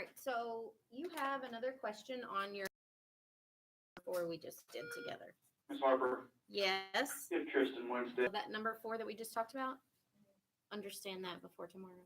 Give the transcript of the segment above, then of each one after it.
right, so you have another question on your four we just did together. Miss Harper, Yes. give Tristan Wednesday. So that number four that we just talked about, understand that before tomorrow.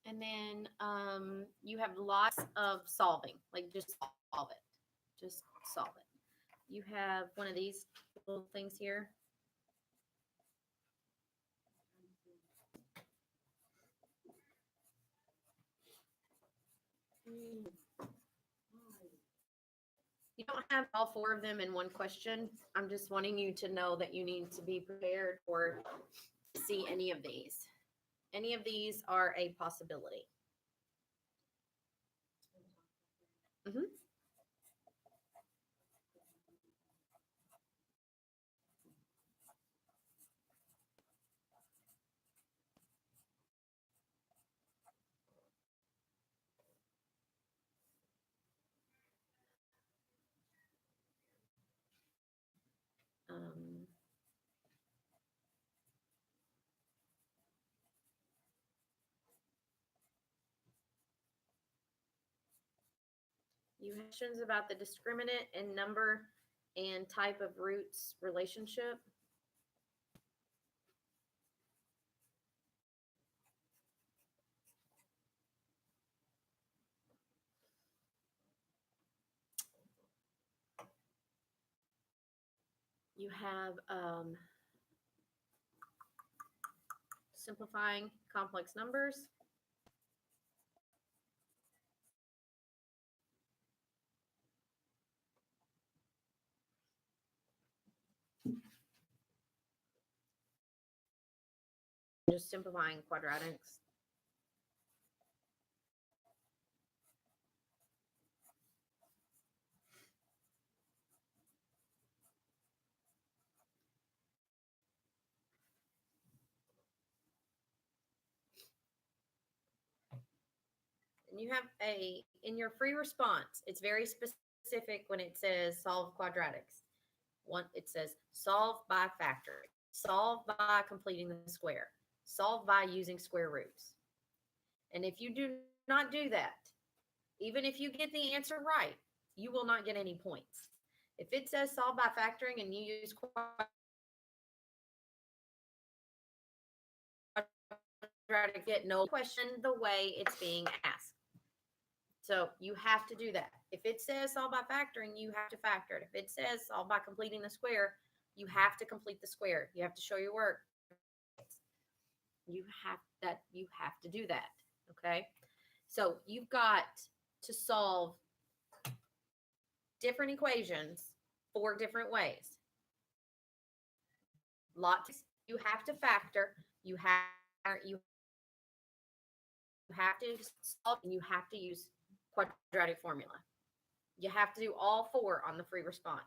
And then you have lots of solving, like just solve it. Just solve it. You have one of these little things here. You don't have all four of them in one question. I'm just wanting you to know that you need to be prepared for see any of these. Any of these are a possibility. Mm-hmm. Um, you have questions about the discriminant and number and type of roots relationship. You have simplifying complex numbers. Just simplifying quadratics. And you have in your free response, it's very specific when it says solve quadratics. One, it says solve by factoring, solve by completing the square, solve by using square roots. And if you do not do that, even if you get the answer right, you will not get any points. If it says solve by factoring and you use quadratic, get no question the way it's being asked. So you have to do that. If it says solve by factoring, you have to factor it. If it says solve by completing the square, you have to complete the square. You have to show your work. You have to do that. Okay. So you've got to solve different equations 4 different ways. Lots you have to factor, you have to solve, and you have to use quadratic formula. You have to do all 4 on the free response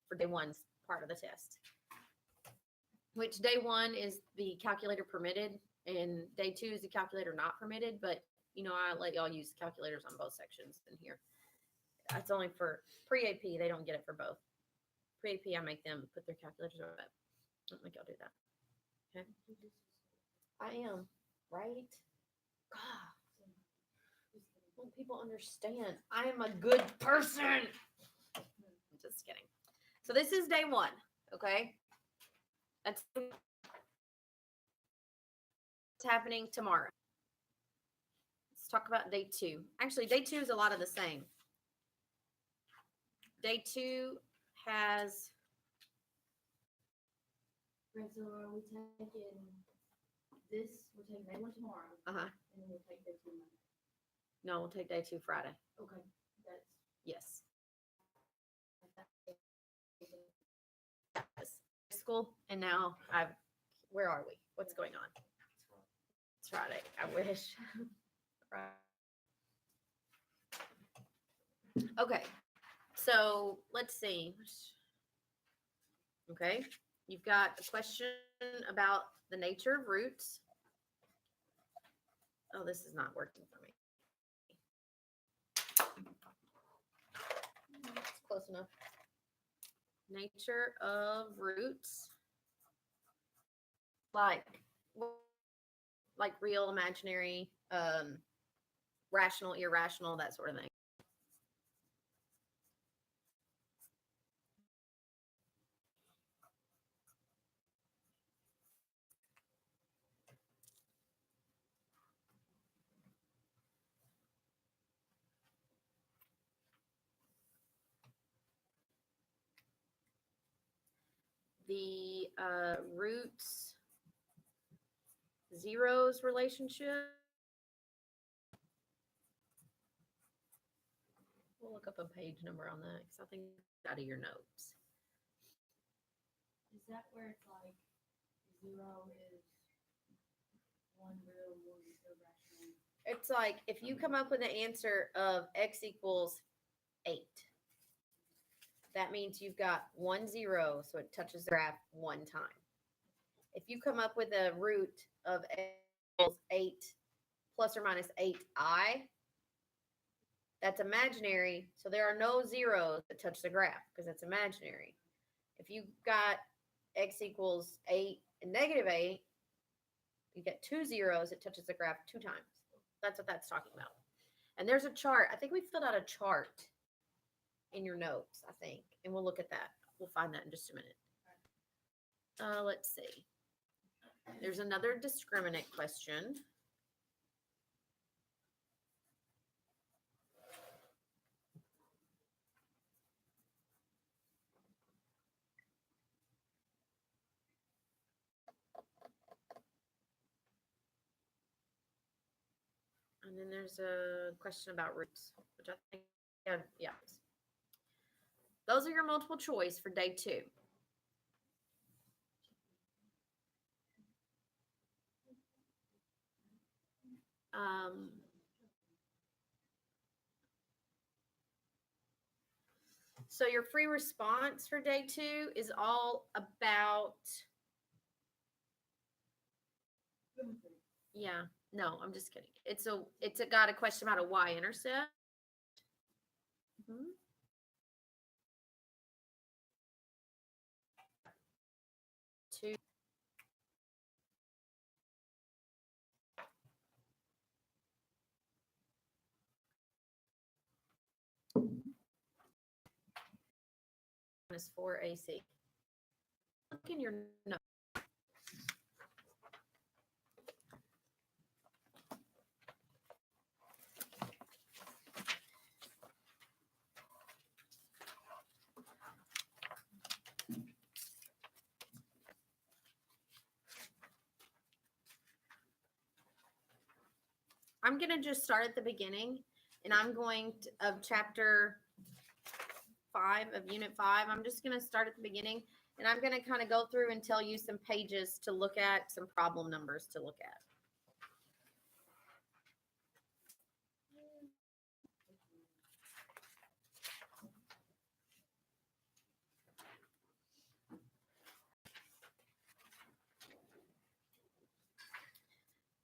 for day 1's part of the test. Which day 1 is the calculator permitted, and day 2 is the calculator not permitted. But I let y'all use calculators on both sections in here. That's only for pre-AP. They don't get it for both. Pre-AP, I make them put their calculators on it. I don't make y'all do that. Okay. I am, right? God. Don't people understand? I am a good person. I'm just kidding. So this is day 1, okay? That's what's happening tomorrow. Let's talk about day 2. Actually, day 2 is a lot of the same. Day 2 has. Right, so are we taking this? We're taking day 1 tomorrow, And then we'll take day 2 Monday. No, we'll take day 2 Friday. Okay, that's Yes. School, and now where are we? What's going on? It's Friday. I wish. Okay, so let's see. Okay, you've got a question about the nature of roots. Oh, this is not working for me. It's close enough. Nature of roots. Like real, imaginary, rational, irrational, that sort of thing. The roots zeros relationship. We'll look up a page number on that because I think it's out of your notes. Is that where it's like 0 is one real, one irrational? It's like if you come up with an answer of x equals 8, that means you've got 1 0, so it touches the graph one time. If you come up with a root of x equals 8 plus or minus 8i, that's imaginary, so there are no zeros that touch the graph because it's imaginary. If you got x equals 8 and negative 8, you get 2 zeros, it touches the graph 2 times. That's what that's talking about. And there's a chart. I think we filled out a chart in your notes, I think, and we'll look at that. We'll find that in just a minute. Let's see. There's another discriminant question. And then there's a question about roots, which I think, yeah. Those are your multiple choice for day 2. So your free response for day 2 is all about, yeah, no, I'm just kidding. It's got a question about a y-intercept. Mm-hmm. Two. Minus 4 AC. Look in your notes. I'm going to just start at the beginning, and I'm going to, of chapter 5 of unit 5. I'm just going to start at the beginning, and I'm going to kind of go through and tell you some pages to look at, some problem numbers to look at.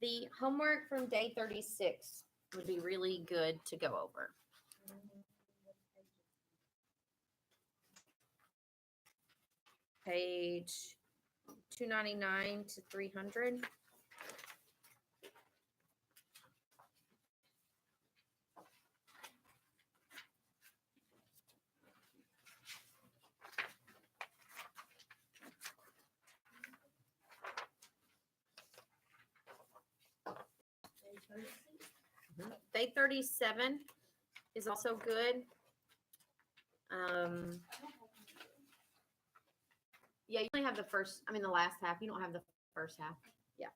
The homework from day 36 would be really good to go over. Page 299 to 300. Day 37 is also good. Yeah, you only have the last half. You don't have the first half. Yeah.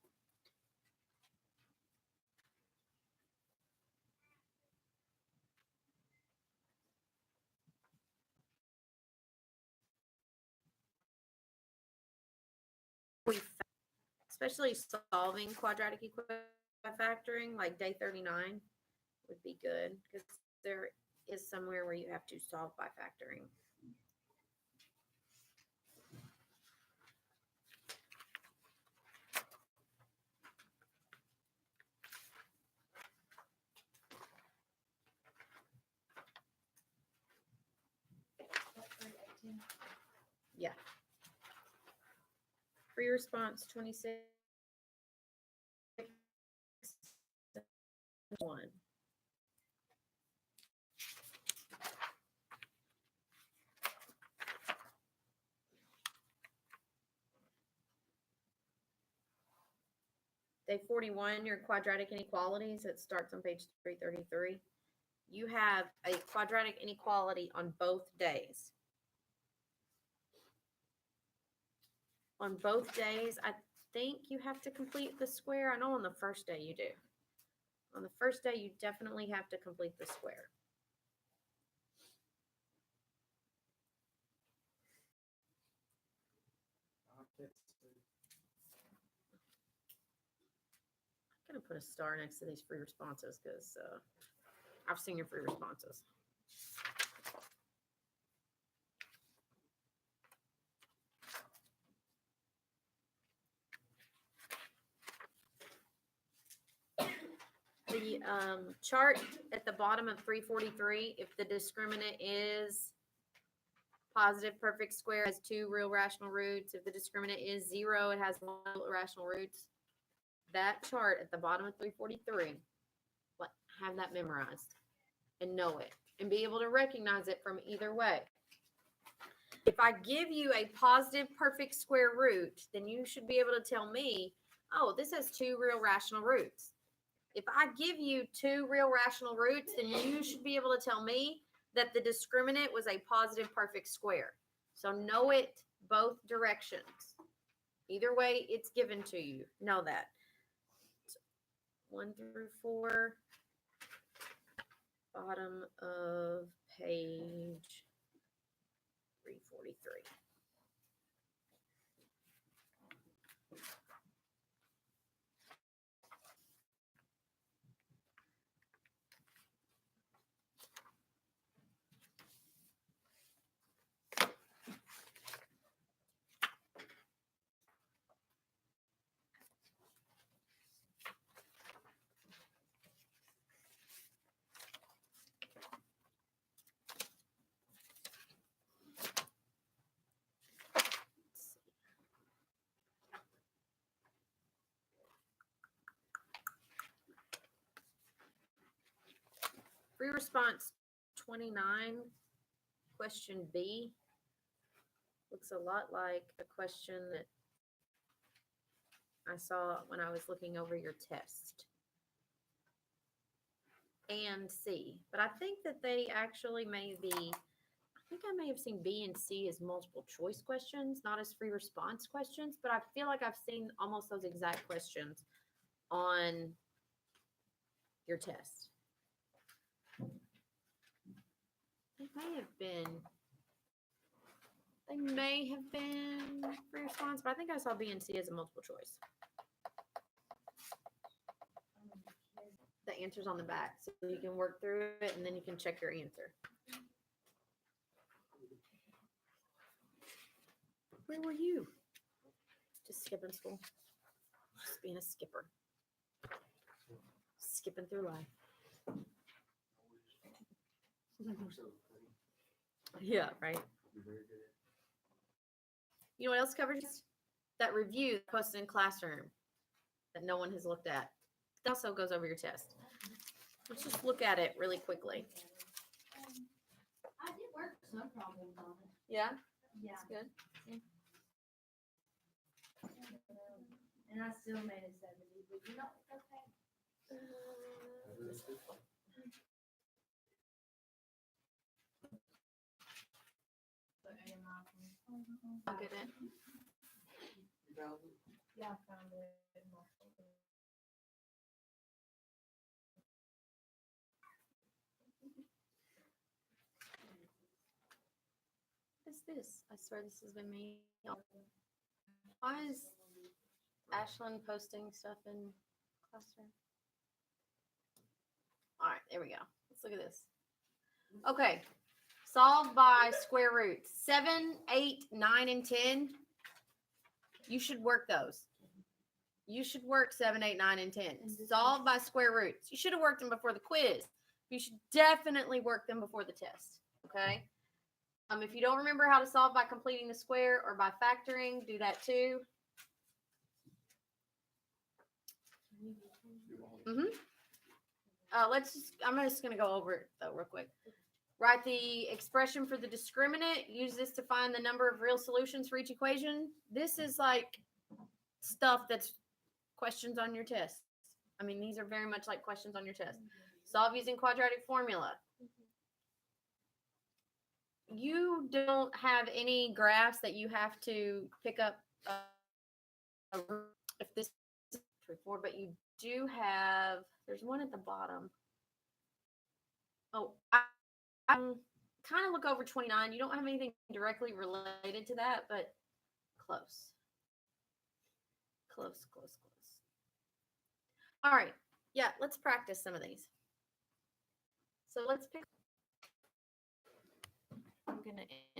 Especially solving quadratic equation by factoring, like day 39 would be good because there is somewhere where you have to solve by factoring. Yeah. Free response 26. 1. Day 41, your quadratic inequalities. It starts on page 333. You have a quadratic inequality on both days. On both days, I think you have to complete the square. I know on the first day you do. On the first day, you definitely have to complete the square. I'm going to put a star next to these free responses because I've seen your free responses. The chart at the bottom of 343, if the discriminant is positive perfect square, has 2 real rational roots. If the discriminant is 0, it has 1 irrational roots. That chart at the bottom of 343, have that memorized and know it and be able to recognize it from either way. If I give you a positive perfect square root, then you should be able to tell me, oh, this has 2 real rational roots. If I give you 2 real rational roots, then you should be able to tell me that the discriminant was a positive perfect square. So know it both directions. Either way, it's given to you. Know that. 1 through 4, bottom of page 343. Free response 29, question B, looks a lot like a question that I saw when I was looking over your test. And C, but I think that they actually may be, I think I may have seen B and C as multiple choice questions, not as free response questions, but I feel like I've seen almost those exact questions on your test. They may have been free response, but I think I saw B and C as a multiple choice. The answer's on the back, so you can work through it and then you can check your answer. Where were you? Just skipping school. Just being a skipper. Skipping through life. Yeah, right. You know what else covers that review posted in classroom that no one has looked at? That also goes over your test. Let's just look at it really quickly. I did work some problems on it. Yeah, Yeah. that's good. And I still made a 70, but you know, it's okay. I'll get it. Yeah, I found it in my folder. What is this? I swear this has been me. Why is Ashlyn posting stuff in classroom? All right, there we go. Let's look at this. Okay, solve by square roots. 7, 8, 9, and 10. You should work those. You should work 7, 8, 9, and 10. Solve by square roots. You should have worked them before the quiz. You should definitely work them before the test. Okay. If you don't remember how to solve by completing the square or by factoring, do that too. I'm just going to go over it though real quick. Write the expression for the discriminant. Use this to find the number of real solutions for each equation. This is like stuff that's questions on your test. I mean, these are very much like questions on your test. Solve using quadratic formula. You don't have any graphs that you have to pick up if this is before, but you do have, there's one at the bottom. Oh, I kind of look over 29. You don't have anything directly related to that, but close. Close. All right. Yeah, let's practice some of these. So let's pick. I'm going to